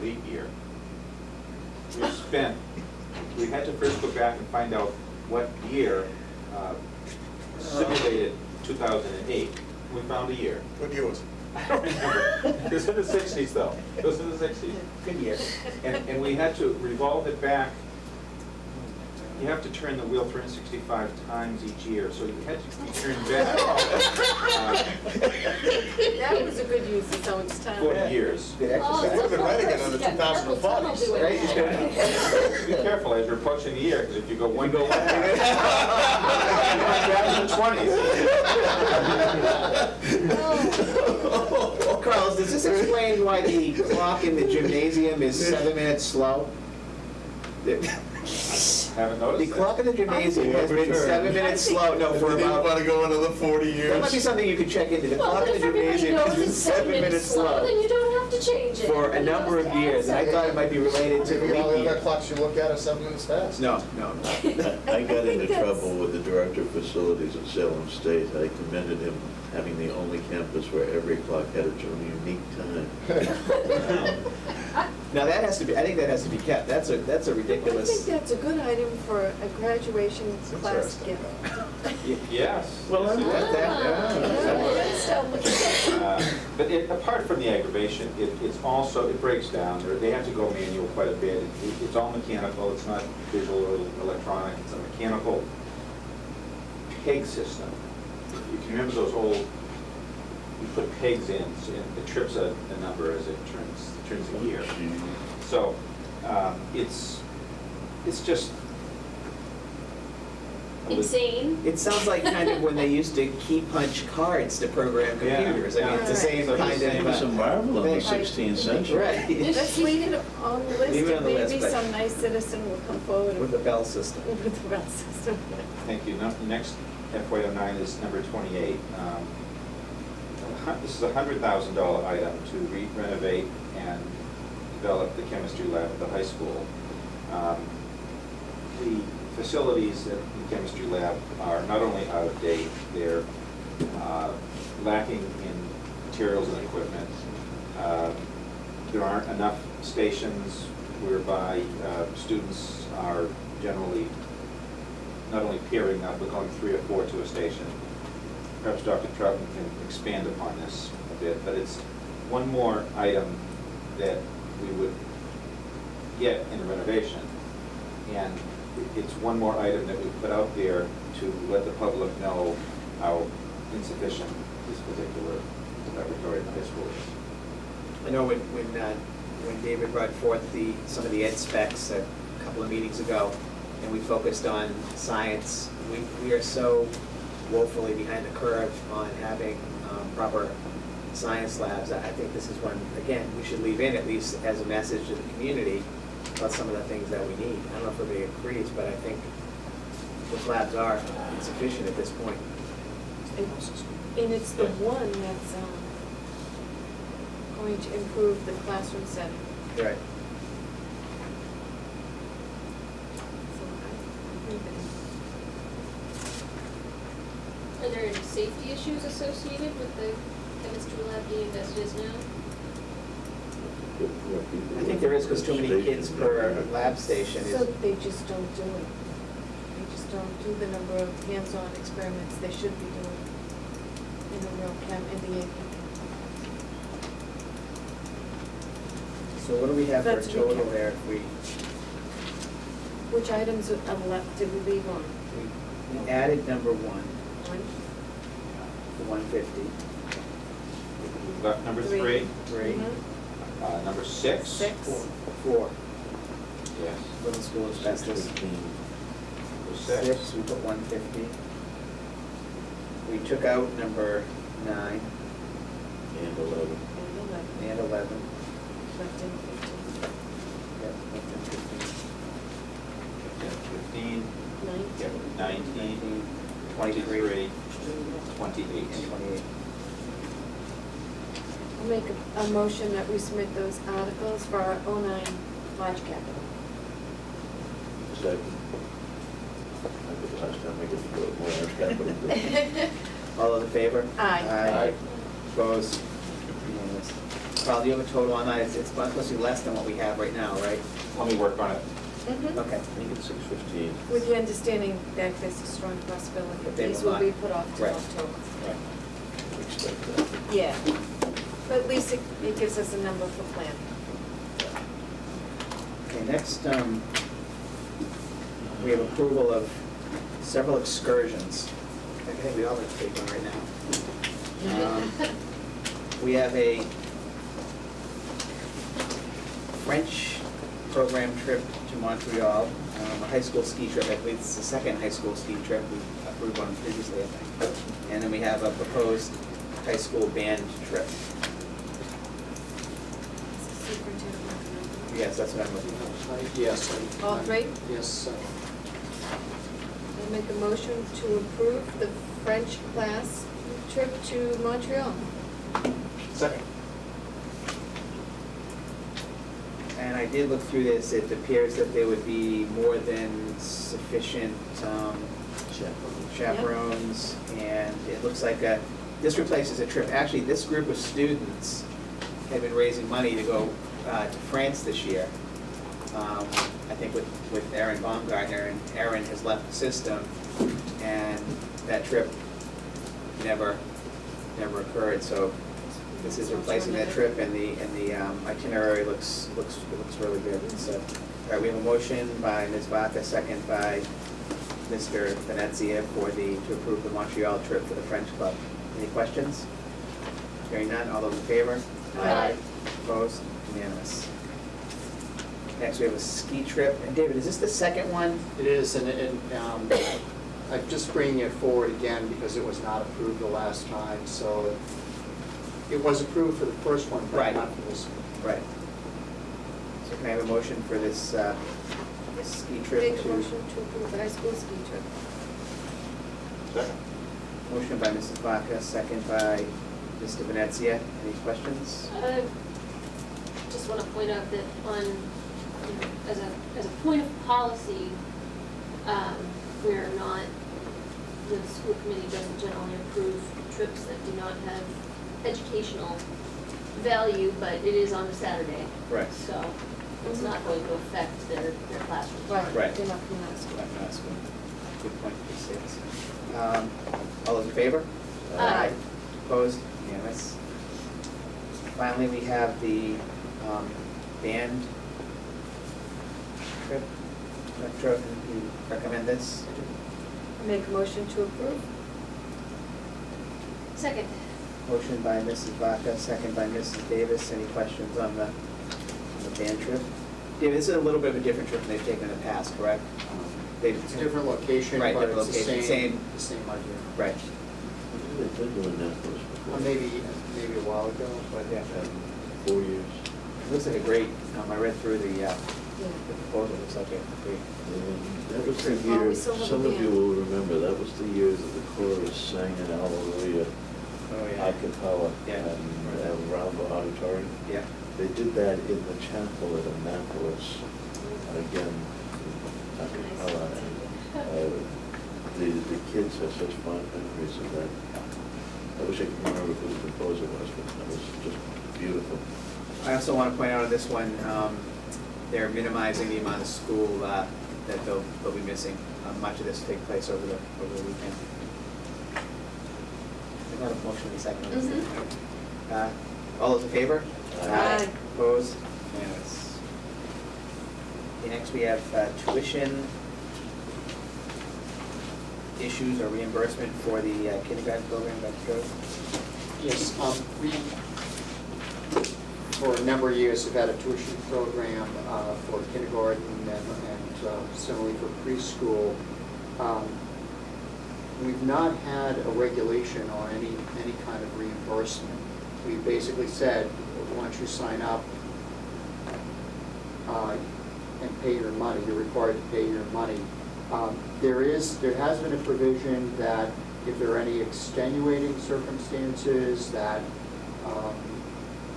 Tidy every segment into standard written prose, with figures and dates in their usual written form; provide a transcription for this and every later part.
leap year. We had to first go back and find out what year simulated 2008. We found a year. What year was it? I don't remember. It was in the 60s, though. It was in the 60s. Good year. And we had to revolve it back. You have to turn the wheel 365 times each year, so you had to be turned back That was a good use of someone's time. 40 years. Good Oh, exercise. Would've been right again on the 2040s. Right? Be careful as you're approaching the year, because if you go one day back, you're back in the 20s. Carlos, does this explain why the clock in the gymnasium is 7 minutes slow? Haven't The noticed that. clock in the gymnasium has been 7 minutes slow, no, If for they didn't want about, to go another 40 that might be years. something you could check into. The Well, clock but in if the everybody gymnasium knows has been it's 7 minutes slow then you don't have to change it. for a Everybody number knows of years, and I thought it might be related to the Maybe all the leap other year. clocks you look at are 7 minutes fast. No. I got think into that's- trouble with the director of facilities at Salem State. I commended him having the only campus where every clock had its own unique time. Now, that has to be, I think that has to be kept. That's a I think ridiculous. that's a good item for a graduation class Interesting. gift. Yes. Well, Yes, it is. But apart from the aggravation, it's also, it breaks down, or they have to go manual quite a bit. It's all mechanical, it's not visual or electronic, it's a mechanical peg system. You can remember those old, you put pegs in, so it trips a number as it turns a gear. So, it's just. Insane. It sounds like kind of when they used to key punch cards to program Yeah, computers. I mean, it's the yeah. same So kind it's It was a of. marvel in the thing. 16th century. Right. Let's leave it on the list, Leave it on and the list, maybe but- some nice citizen will come forward With the bell system. with the bell system. Thank you. Next FY09 is number 28. This is a $100,000 item to renovate and develop the chemistry lab at the high school. The facilities at the chemistry lab are not only out of date, they're lacking in materials and equipment. There aren't enough stations whereby students are generally not only peering up, but going 3 or 4 to a station. Perhaps Dr. Troutman can expand upon this a bit, but it's one more item that we would get in a renovation. And it's one more item that we put out there to let the public know how insufficient this particular laboratory in the high school is. I know when David brought forth some of the ed specs a couple of meetings ago, and we focused on science, we are so woefully behind the curve on having proper science labs. I think this is one, again, we should leave in, at least as a message to the community, about some of the things that we need. I don't know if everybody agrees, but I think those labs are insufficient at this point. And it's the Yeah. one that's going to improve the classroom setting. Right. So I agree with Are there any safety issues associated with the chemistry lab being as it is now? I think there is, because too many kids per lab station So is, they just don't do it. They just don't do the number of hands-on experiments they should be doing in a real in the AP. so what do we have for a That's total recap. there? If Which items are left did we leave on? we added number 1, One? the 150, We've got number Three. 3, 3, Mhm. number 6. 6. 4, Yes. middle school asbestos. 6. 6, we put 150. We took out number 9 And 11. And 11. and 11. Left in 15. Yep, left in 15. 15, 19. yep, 19, 23, 23, 28. and 28. I'll make a motion that we submit those articles for our 09 large capital. Second. I think last time I get to go more capital. All those in favor? Aye. Aye. Opposed? Unanimous. Carl, do you have a total on that? It's supposed to be less than what we have right now, right? Let me work on it. Mhm. Okay. I think it's 6:15. With the understanding that there's a strong possibility That that they these will will be not. put off till Right. October. Right. Expect that. Yeah, but at least it gives us a number for planning. Okay, next, we have approval of several excursions. I think we all have to take one right now. We have a French program trip to Montreal, a high school ski trip. I believe it's the second high school ski trip. We approved one previously, I think. And then we have a proposed high school band trip. Superintendent recommended. Yes, that's what I'm looking for. Yes. All three? Yes. I make a motion to approve the French class trip to Montreal. Second. And I did look through this. It appears that there would be more than sufficient chaperones, and it looks like this replaces a trip. Actually, this group of students had been raising money to go to France this year. I think with Aaron Baumgartner, and Aaron has left the system, and that trip never occurred. So this is replacing that trip, and the itinerary looks really good. So, all right, we have a motion by Ms. Vaca, second by Mr. Venezia to approve the Montreal trip for the French club. Any questions? Hearing none, all those in favor? Aye. Opposed? Unanimous. Next, we have a ski trip. And David, is this the second one? It is, and I'm just bringing it forward again because it was not approved the last time, so it was approved for the first one, but Right. not for this one. Right. So can I have a motion for this ski trip Make a to? motion to approve the high school ski trip. Second. Motion by Mrs. Vaca, second by Mr. Venezia. Any questions? Just want to point out that as a point of policy, we're not, the school committee doesn't generally approve trips that do not have educational value, but it is on a Saturday. Right. So it's not going to affect their classroom. Right. They're not coming out of school. Back to school. Good point, Ms. Davis. All those in favor? Aye. Opposed? Unanimous. Finally, we have the band trip. Metro, you recommend this? Make a motion to approve. Second. Motion by Mrs. Vaca, second by Mrs. Davis. Any questions on the band trip? David, this is a little bit of a different trip than they've taken in the past, correct? It's a different location, Right, but different it's the location, same, same- the same idea. Right. They've been doing that for us before. Maybe a while ago, but Yeah. 4 years. It looks like a great, I read through the Yeah. proposal, it looks like a great. And that was the Well, we year, still have a some of you band. will remember, that was the year that the chorus sang an Hallelujah Oh, a cappella Yeah. around the auditorium. Yeah. They did that in the chapel at Annapolis, again, a cappella. The kids have such fond memories of that. I wish I could remember who the composer was, but that was just beautiful. I also want to point out on this one, they're minimizing the amount of school that they'll be missing. Much of this will take place over the weekend. I got a motion in a second. on this. All those in favor? Aye. Opposed? Unanimous. Okay, next we have tuition issues or reimbursement for the kindergarten program. Dr. Joe? yes, we, for a number of years, have had a tuition program for kindergarten and similarly for preschool. We've not had a regulation on any kind of reimbursement. We basically said, once you sign up and pay your money, you're required to pay your money. There has been a provision that if there are any extenuating circumstances, that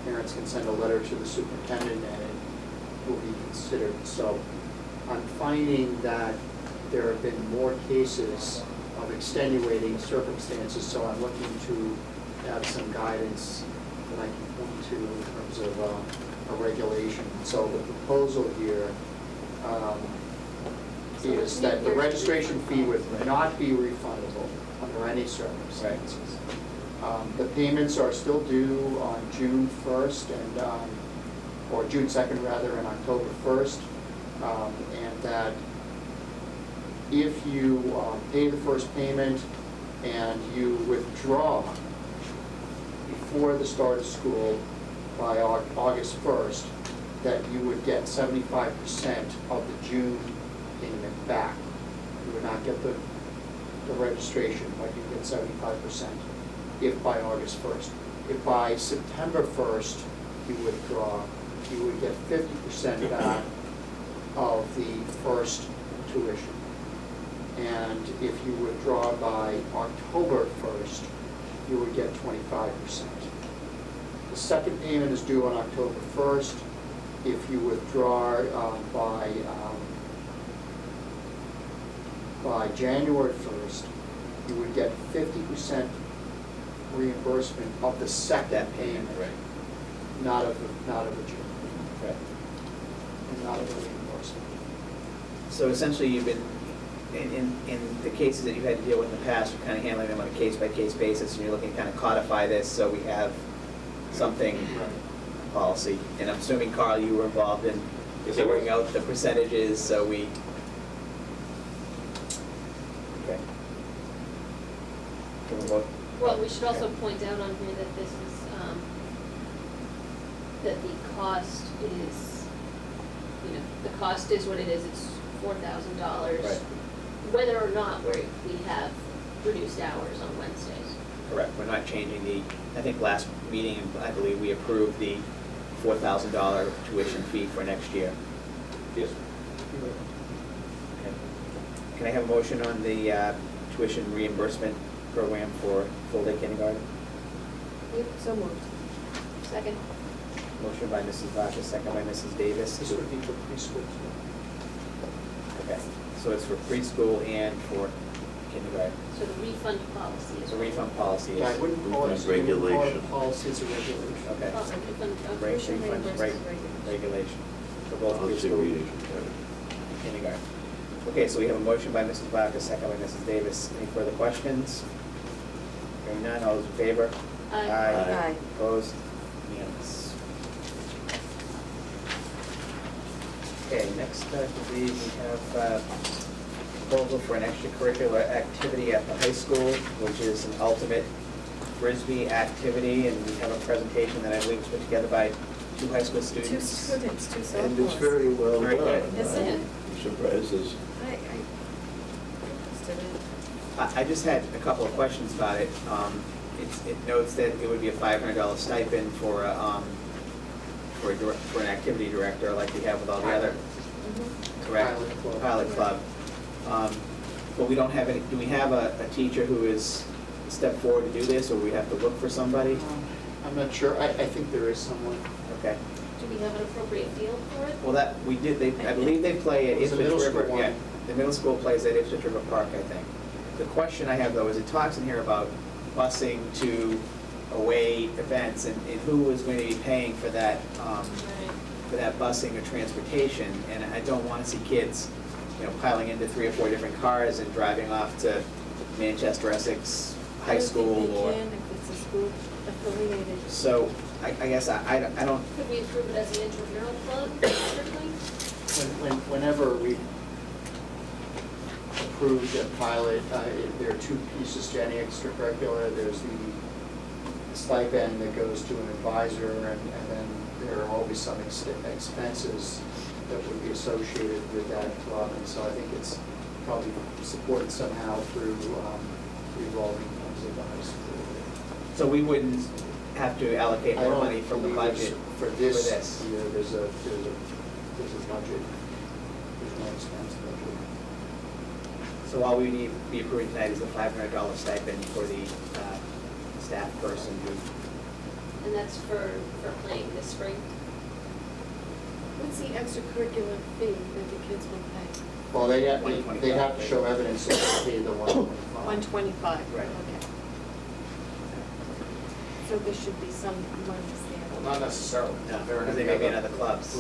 parents can send a letter to the superintendent and it will be considered. So I'm finding that there have been more cases of extenuating circumstances, so I'm looking to have some guidance that I can point to in terms of a regulation. So the proposal here is that the registration fee would not be refundable under any circumstances. The payments are still due on June 1st and, or June 2nd rather, and October 1st. And that if you pay the first payment and you withdraw before the start of school by August 1st, that you would get 75% of the June payment back. You would not get the registration, but you get 75% if by August 1st. If by September 1st you withdraw, you would get 50% back of the first tuition. And if you withdraw by October 1st, you would get 25%. The second payment is due on October 1st. If you withdraw by January 1st, you would get 50% reimbursement of the second payment, not of the June, Right. and not of the reimbursement. So essentially, you've been, in the cases that you've had to deal with in the past, you're kind of handling them on a case-by-case basis, and you're looking to kind of codify this, so we have something, policy. And I'm assuming, Carl, you were involved in Yes, I was. figuring out the percentages, so we, okay. Can we vote? Well, we should also point out on here that this is, that the cost is, the cost is what it is, it's $4,000. Right. Whether or not we have reduced hours on Wednesdays. Correct, we're not changing the, I think last meeting, I believe we approved the $4,000 tuition fee for next year. Yes. Okay. Can I have a motion on the tuition reimbursement program for full-day kindergarten? Yep, so moved. Second. Motion by Mrs. Vaca, second by Mrs. Davis. This would be for preschool. Okay, so it's for preschool and for kindergarten. So the refund policy is. So refund policy Yeah, I is, wouldn't call it, Refund I wouldn't call it a regulation. policy, it's a regulation. okay. Oh, refund, okay. Reg- Tuition refund, reimbursement reg- regulation for both Policy preschool reading. and kindergarten. Okay, so we have a motion by Mrs. Vaca, second by Mrs. Davis. Any further questions? Hearing none, all those in favor? Aye. Aye. Opposed? Unanimous. Okay, next, I believe we have proposal for an extracurricular activity at the high school, which is an ultimate Frisbee activity, and we have a presentation that I believe was put together by 2 high school Two students. students, two sophomores. And it's very well Very done. good. Isn't it? I'm surprised there's I interested in. I just had a couple of questions about it. It notes that it would be a $500 stipend for an activity director like we have with all the other, correct? Pilot club. Pilot club. But we don't have any, do we have a teacher who is stepped forward to do this, or we have to look for somebody? I'm not sure, I think there is someone. Okay. Do we have an appropriate field for it? Well, we did, I believe they play at It was the Ipswich middle River. school Yeah, one. the middle school plays at Ipswich River Park, I think. The question I have though is, it talks in here about busing to away events, and who is going to be paying for that, Right. for that busing or transportation, and I don't want to see kids, piling into 3 or 4 different cars and driving off to Manchester Essex High School I don't or. think they can if it's a school affiliated. So, I guess I don't, Could we approve it as an intramural club, strictly? Whenever we approved a pilot, there are 2 pieces to any extracurricular. There's the stipend that goes to an advisor, and then there are always some expenses that would be associated with that club. And so I think it's probably supported somehow through revolving funds of the high school. so we wouldn't have to allocate I more don't money from the believe budget For for this this. year, there's a budget, there's no expense budget. So all we need to be approving tonight is a $500 stipend for the staff person who, And that's for playing this spring? What's the extracurricular fee that the kids will pay? Well, they'd have to show evidence that they paid the 125. $125. Right. Okay. So there should be some money there. Not necessarily. No, They're in because they any may be in other- other clubs.